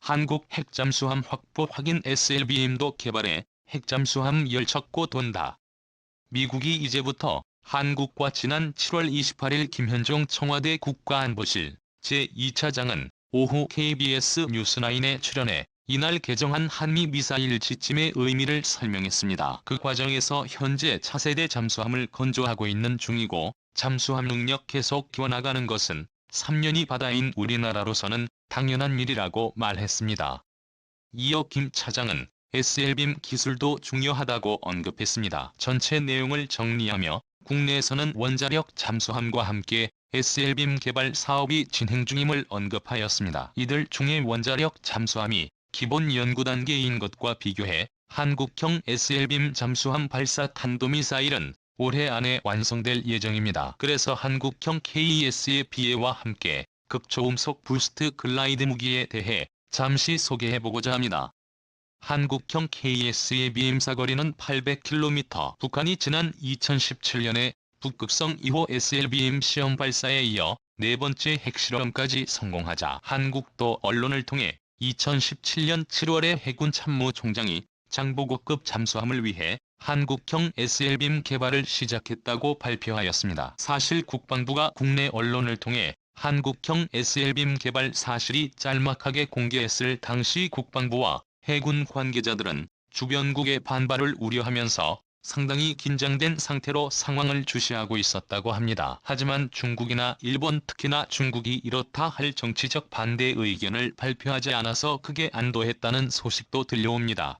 한국 핵잠수함 확보 확인. SLBM도 개발해 핵잠수함 열척고 돈다. 미국이 이제부터 한국과 지난 7월 28일 김현종 청와대 국가안보실 제2차장은 오후 KBS 뉴스9에 출연해 이날 개정한 한미미사일 지침의 의미를 설명했습니다. 그 과정에서 현재 차세대 잠수함을 건조하고 있는 중이고 잠수함 능력 계속 키워나가는 것은 3년이 바다인 우리나라로서는 당연한 일이라고 말했습니다. 이어 김 차장은 SLBM 기술도 중요하다고 언급했습니다. 전체 내용을 정리하며 국내에서는 원자력 잠수함과 함께 SLBM 개발 사업이 진행 중임을 언급하였습니다. 이들 중에 원자력 잠수함이 기본 연구 단계인 것과 비교해 한국형 SLBM 잠수함 발사 탄도미사일은 올해 안에 완성될 예정입니다. 그래서 한국형 KES의 비해와 함께 극초음속 부스트 글라이드 무기에 대해 잠시 소개해보고자 합니다. 한국형 KES의 비임 사거리는 800km. 북한이 지난 2017년에 북극성 2호 SLBM 시험 발사에 이어 네 번째 핵실험까지 성공하자 한국도 언론을 통해 2017년 7월에 해군 참모총장이 장보고급 잠수함을 위해 한국형 SLBM 개발을 시작했다고 발표하였습니다. 사실 국방부가 국내 언론을 통해 한국형 SLBM 개발 사실이 짤막하게 공개했을 당시 국방부와 해군 관계자들은 주변국의 반발을 우려하면서 상당히 긴장된 상태로 상황을 주시하고 있었다고 합니다. 하지만 중국이나 일본, 특히나 중국이 이렇다 할 정치적 반대 의견을 발표하지 않아서 크게 안도했다는 소식도 들려옵니다.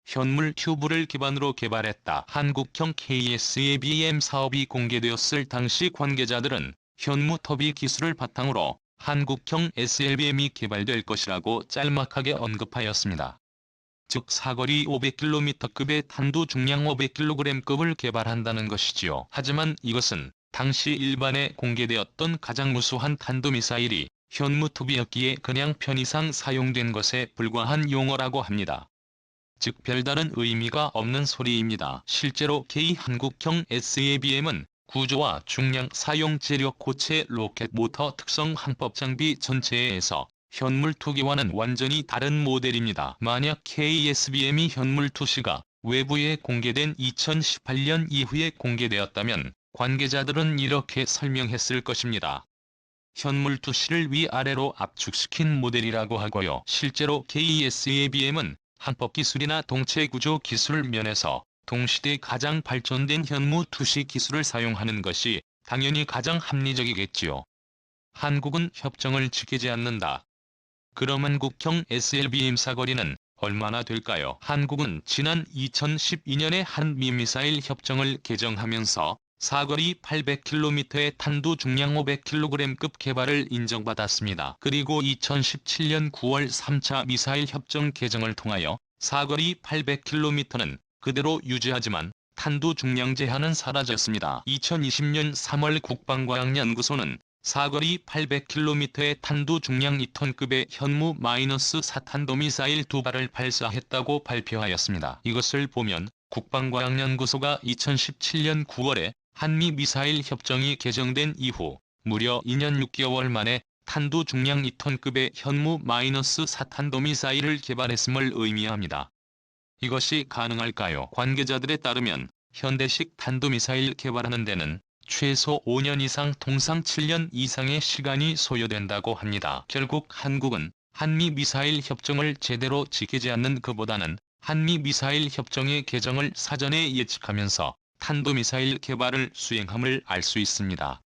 현물 튜브를 기반으로 개발했다. 한국형 KSABM 사업이 공개되었을 당시 관계자들은 현무 터비 기술을 바탕으로 한국형 SLBM이 개발될 것이라고 짤막하게 언급하였습니다. 즉 사거리 500km급의 탄두 중량 500kg급을 개발한다는 것이지요. 하지만 이것은 당시 일반에 공개되었던 가장 우수한 탄도미사일이 현무투비였기에 그냥 편의상 사용된 것에 불과한 용어라고 합니다. 즉 별다른 의미가 없는 소리입니다. 실제로 K 한국형 SABM은 구조와 중량, 사용 재료, 고체, 로켓 모터 특성, 항법 장비 전체에서 현물2기와는 완전히 다른 모델입니다. 만약 KSBM이 현물2C가 외부에 공개된 2018년 이후에 공개되었다면 관계자들은 이렇게 설명했을 것입니다. 현물2C를 위아래로 압축시킨 모델이라고 하고요. 실제로 KSABM은 항법 기술이나 동체 구조 기술 면에서 동시대 가장 발전된 현무2C 기술을 사용하는 것이 당연히 가장 합리적이겠지요. 한국은 협정을 지키지 않는다. 그럼 한국형 SLBM 사거리는 얼마나 될까요? 한국은 지난 2012년에 한미미사일 협정을 개정하면서 사거리 800km의 탄두 중량 500kg급 개발을 인정받았습니다. 그리고 2017년 9월 3차 미사일 협정 개정을 통하여 사거리 800km는 그대로 유지하지만 탄두 중량 제한은 사라졌습니다. 2020년 3월 국방과학연구소는 사거리 800km의 탄두 중량 2톤급의 현무-4탄도미사일 2발을 발사했다고 발표하였습니다. 이것을 보면 국방과학연구소가 2017년 9월에 한미미사일 협정이 개정된 이후 무려 2년 6개월 만에 탄두 중량 2톤급의 현무-4탄도미사일을 개발했음을 의미합니다. 이것이 가능할까요? 관계자들에 따르면 현대식 탄도미사일 개발하는 데는 최소 5년 이상 통상 7년 이상의 시간이 소요된다고 합니다. 결국 한국은 한미미사일 협정을 제대로 지키지 않는 것보다는 한미미사일 협정의 개정을 사전에 예측하면서 탄도미사일 개발을 수행함을 알 수 있습니다.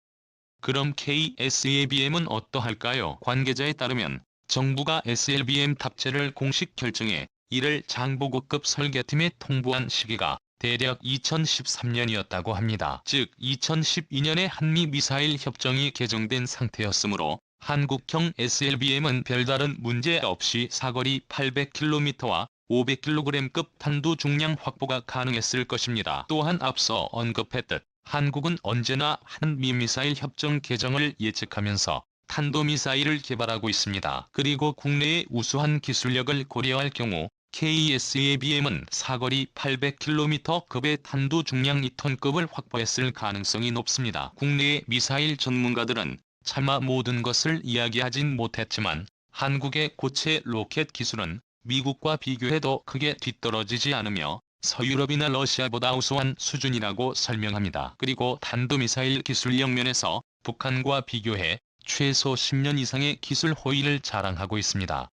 그럼 KSABM은 어떠할까요? 관계자에 따르면 정부가 SLBM 탑재를 공식 결정해 이를 장보고급 설계팀에 통보한 시기가 대략 2013년이었다고 합니다. 즉 2012년에 한미미사일 협정이 개정된 상태였으므로 한국형 SLBM은 별다른 문제 없이 사거리 800km와 500kg급 탄두 중량 확보가 가능했을 것입니다. 또한 앞서 언급했듯 한국은 언제나 한미미사일 협정 개정을 예측하면서 탄도미사일을 개발하고 있습니다. 그리고 국내의 우수한 기술력을 고려할 경우 KSABM은 사거리 800km급의 탄두 중량 2톤급을 확보했을 가능성이 높습니다. 국내의 미사일 전문가들은 차마 모든 것을 이야기하진 못했지만 한국의 고체 로켓 기술은 미국과 비교해도 크게 뒤떨어지지 않으며 서유럽이나 러시아보다 우수한 수준이라고 설명합니다. 그리고 탄도미사일 기술력 면에서 북한과 비교해 최소 10년 이상의 기술 호의를 자랑하고 있습니다.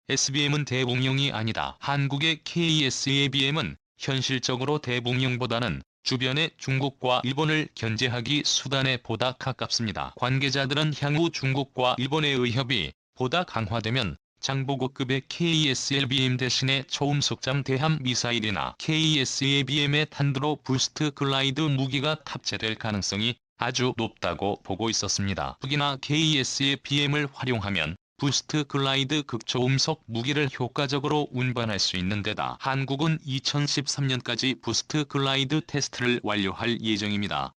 SBM은 대북용이 아니다. 한국의 KSABM은 현실적으로 대북용보다는 주변의 중국과 일본을 견제하기 수단에 보다 가깝습니다. 관계자들은 향후 중국과 일본의 의협이 보다 강화되면 장보고급의 KSLBM 대신에 초음속잠 대함 미사일이나 KSABM의 탄두로 부스트 글라이드 무기가 탑재될 가능성이 아주 높다고 보고 있었습니다. 북이나 KSABM을 활용하면 부스트 글라이드 극초음속 무기를 효과적으로 운반할 수 있는 데다 한국은 2013년까지 부스트 글라이드 테스트를 완료할 예정입니다.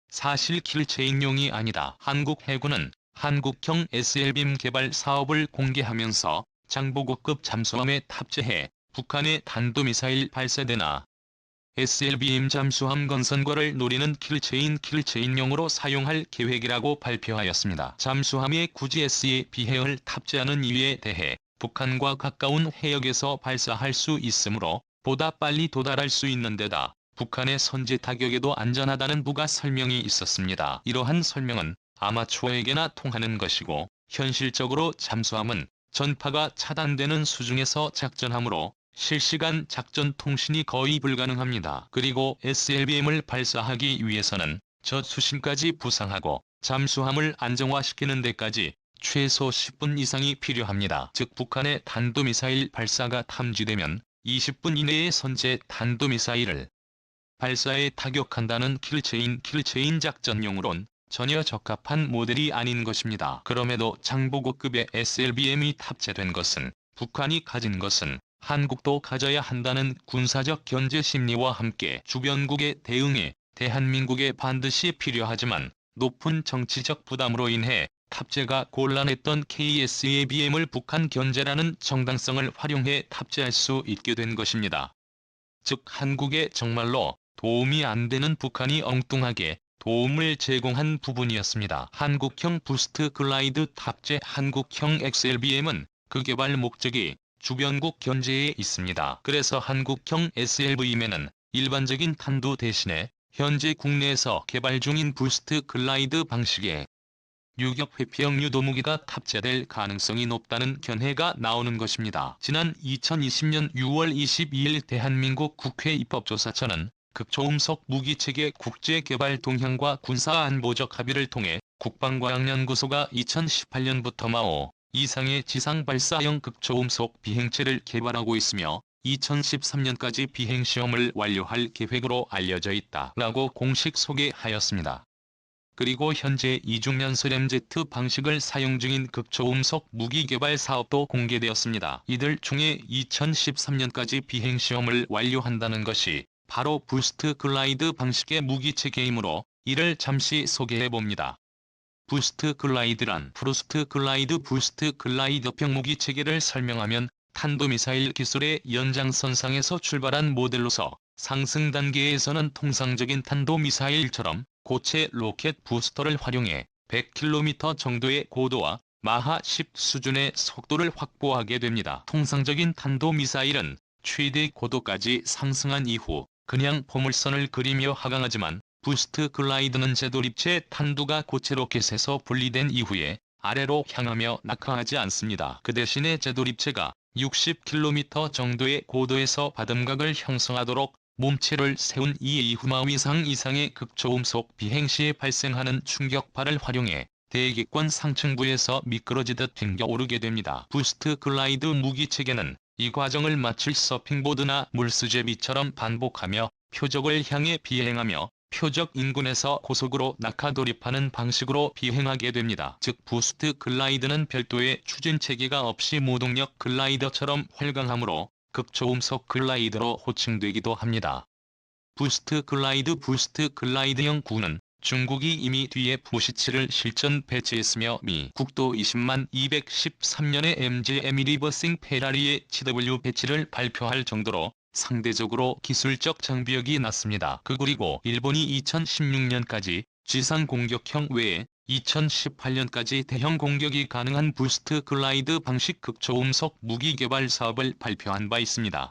사실 킬체인용이 아니다. 한국 해군은 한국형 SLBM 개발 사업을 공개하면서 장보고급 잠수함에 탑재해 북한의 탄도미사일 발사대나 SLBM 잠수함 건선과를 노리는 킬체인용으로 사용할 계획이라고 발표하였습니다. 잠수함에 굳이 SABM을 탑재하는 이유에 대해 북한과 가까운 해역에서 발사할 수 있으므로 보다 빨리 도달할 수 있는 데다 북한의 선제 타격에도 안전하다는 부가 설명이 있었습니다. 이러한 설명은 아마추어에게나 통하는 것이고 현실적으로 잠수함은 전파가 차단되는 수중에서 작전하므로 실시간 작전 통신이 거의 불가능합니다. 그리고 SLBM을 발사하기 위해서는 저수심까지 부상하고 잠수함을 안정화시키는 데까지 최소 10분 이상이 필요합니다. 즉 북한의 탄도미사일 발사가 탐지되면 20분 이내에 선제 탄도미사일을 발사에 타격한다는 킬체인 작전용으론 전혀 적합한 모델이 아닌 것입니다. 그럼에도 장보고급의 SLBM이 탑재된 것은 북한이 가진 것은 한국도 가져야 한다는 군사적 견제 심리와 함께 주변국의 대응에 대한민국에 반드시 필요하지만 높은 정치적 부담으로 인해 탑재가 곤란했던 KSABM을 북한 견제라는 정당성을 활용해 탑재할 수 있게 된 것입니다. 즉 한국에 정말로 도움이 안 되는 북한이 엉뚱하게 도움을 제공한 부분이었습니다. 한국형 부스트 글라이드 탑재 한국형 XLBM은 그 개발 목적이 주변국 견제에 있습니다. 그래서 한국형 SLBM에는 일반적인 탄두 대신에 현재 국내에서 개발 중인 부스트 글라이드 방식의 유격 회피형 유도무기가 탑재될 가능성이 높다는 견해가 나오는 것입니다. 지난 2020년 6월 22일 대한민국 국회 입법조사처는 극초음속 무기체계 국제개발 동향과 군사안보적 합의를 통해 국방과학연구소가 2018년부터 마오 이상의 지상발사형 극초음속 비행체를 개발하고 있으며 2013년까지 비행시험을 완료할 계획으로 알려져 있다라고 공식 소개하였습니다. 그리고 현재 이중연소 MZ 방식을 사용 중인 극초음속 무기 개발 사업도 공개되었습니다. 이들 중에 2013년까지 비행시험을 완료한다는 것이 바로 부스트 글라이드 방식의 무기체계이므로 이를 잠시 소개해봅니다. 부스트 글라이드란 부스트 글라이드형 무기체계를 설명하면 탄도미사일 기술의 연장선상에서 출발한 모델로서 상승 단계에서는 통상적인 탄도미사일처럼 고체 로켓 부스터를 활용해 100km 정도의 고도와 마하 10 수준의 속도를 확보하게 됩니다. 통상적인 탄도미사일은 최대 고도까지 상승한 이후 그냥 포물선을 그리며 하강하지만 부스트 글라이드는 제도립체 탄두가 고체 로켓에서 분리된 이후에 아래로 향하며 낙하하지 않습니다. 그 대신에 제도립체가 60km 정도의 고도에서 바람각을 형성하도록 몸체를 세운 이후 마위상 이상의 극초음속 비행 시에 발생하는 충격파를 활용해 대기권 상층부에서 미끄러지듯 튕겨오르게 됩니다. 부스트 글라이드 무기체계는 이 과정을 마치 서핑보드나 물수제비처럼 반복하며 표적을 향해 비행하며 표적 인근에서 고속으로 낙하 돌입하는 방식으로 비행하게 됩니다. 즉 부스트 글라이드는 별도의 추진체계가 없이 무동력 글라이더처럼 활강하므로 극초음속 글라이더로 호칭되기도 합니다. 부스트 글라이드형 구는 중국이 이미 뒤에 부시7을 실전 배치했으며 미국도 20만 213년에 MGM 리버싱 페라리의 GW 배치를 발표할 정도로 상대적으로 기술적 장벽이 낮습니다. 그리고 일본이 2016년까지 지상 공격형 외에 2018년까지 대형 공격이 가능한 부스트 글라이드 방식 극초음속 무기 개발 사업을 발표한 바 있습니다.